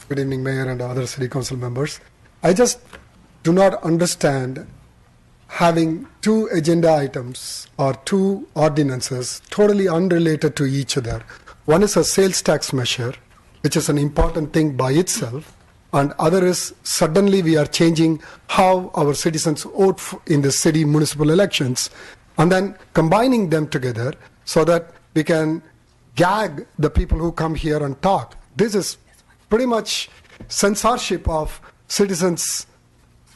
Good evening, Mayor and other City Council members. I just do not understand having two agenda items or two ordinances totally unrelated to each other. One is a sales tax measure, which is an important thing by itself, and other is suddenly we are changing how our citizens vote in the city municipal elections, and then combining them together so that we can gag the people who come here and talk. This is pretty much censorship of citizens'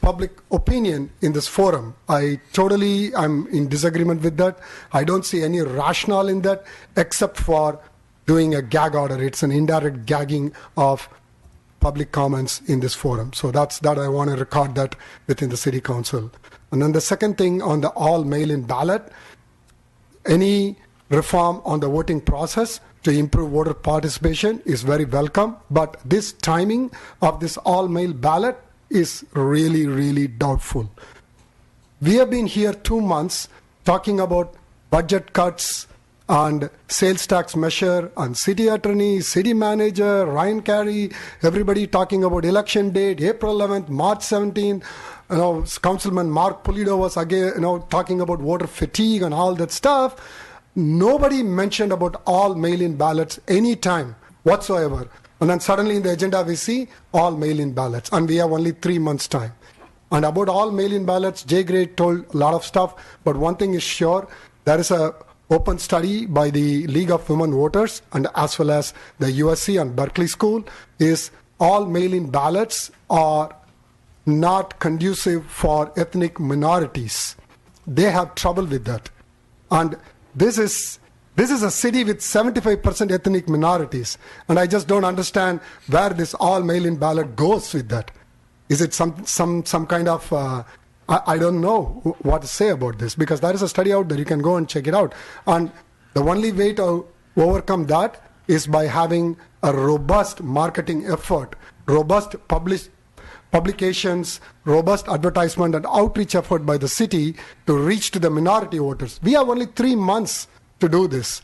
public opinion in this forum. I'm in disagreement with that. I don't see any rationale in that except for doing a gag order. It's an indirect gagging of public comments in this forum. So that I want to record that within the City Council. And then the second thing on the all mail-in ballot, any reform on the voting process to improve voter participation is very welcome, but this timing of this all-mail ballot is really, really doubtful. We have been here 2 months talking about budget cuts and sales tax measure and city attorney, city manager, Ryan Carey, everybody talking about election date, April 11th, March 17th. Councilman Mark Pulido was again, talking about voter fatigue and all that stuff. Nobody mentioned about all mail-in ballots any time whatsoever. And then suddenly in the agenda we see all mail-in ballots, and we have only 3 months' time. And about all mail-in ballots, Jay Gray told a lot of stuff, but one thing is sure, there is a open study by the League of Women Voters and as well as the USC and Berkeley School, is all mail-in ballots are not conducive for ethnic minorities. They have trouble with that. And this is a city with 75% ethnic minorities, and I just don't understand where this all mail-in ballot goes with that. Is it some kind of I don't know what to say about this, because there is a study out there, you can go and check it out. And the only way to overcome that is by having a robust marketing effort, robust publications, robust advertisement and outreach effort by the city to reach to the minority voters. We have only 3 months to do this.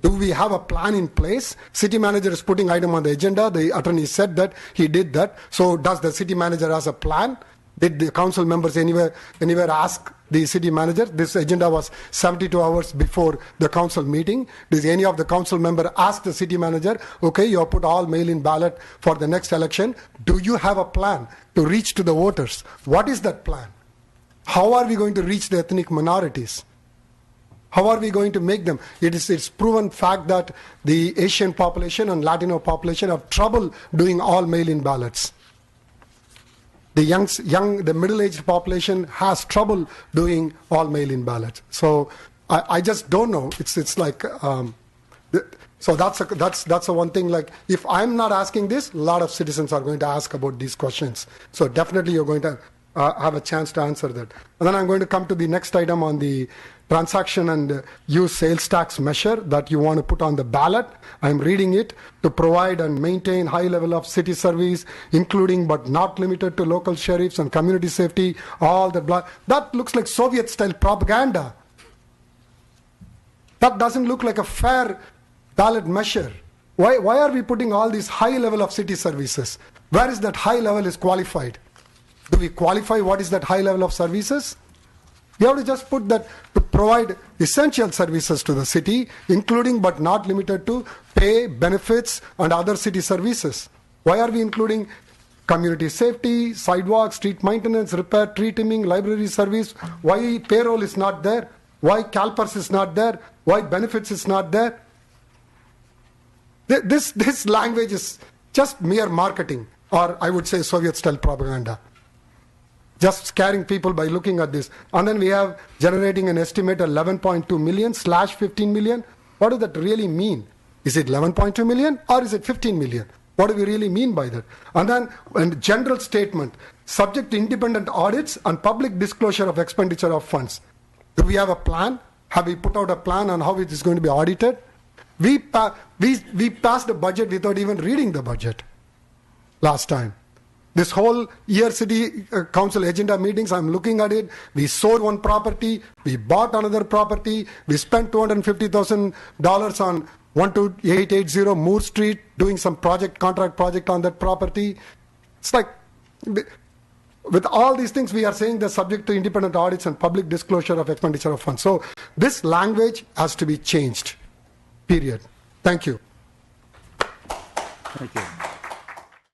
Do we have a plan in place? City manager is putting item on the agenda. The attorney said that he did that. So does the city manager has a plan? Did the council members anywhere ask the city manager? This agenda was 72 hours before the council meeting. Does any of the council member ask the city manager, okay, you have put all mail-in ballot for the next election. Do you have a plan to reach to the voters? What is that plan? How are we going to reach the ethnic minorities? How are we going to make them? It's proven fact that the Asian population and Latino population have trouble doing all mail-in ballots. The middle-aged population has trouble doing all mail-in ballots. So I just don't know. It's like so that's a one thing. Like, if I'm not asking this, a lot of citizens are going to ask about these questions. So definitely you're going to have a chance to answer that. And then I'm going to come to the next item on the transaction and use sales tax measure that you want to put on the ballot. I'm reading it: to provide and maintain high level of city service, including but not limited to local sheriffs and community safety, all that blah. That looks like Soviet-style propaganda. That doesn't look like a fair ballot measure. Why are we putting all these high level of city services? Where is that high level is qualified? Do we qualify what is that high level of services? You have to just put that to provide essential services to the city, including but not limited to pay, benefits, and other city services. Why are we including community safety, sidewalks, street maintenance, repair, tree trimming, library service? Why payroll is not there? Why CalPERS is not there? Why benefits is not there? This language is just mere marketing, or I would say Soviet-style propaganda. Just scaring people by looking at this. And then we have generating an estimate of 11.2 million / 15 million. What does that really mean? Is it 11.2 million or is it 15 million? What do we really mean by that? And then a general statement, subject to independent audits and public disclosure of expenditure of funds. Do we have a plan? Have we put out a plan on how it is going to be audited? We passed the budget without even reading the budget last time. This whole year city council agenda meetings, I'm looking at it. We sold one property, we bought another property, we spent $250,000 on 12880 Moore Street, doing some contract project on that property. It's like, with all these things, we are saying they're subject to independent audits and public disclosure of expenditure of funds. So this language has to be changed, period. Thank you. Thank you.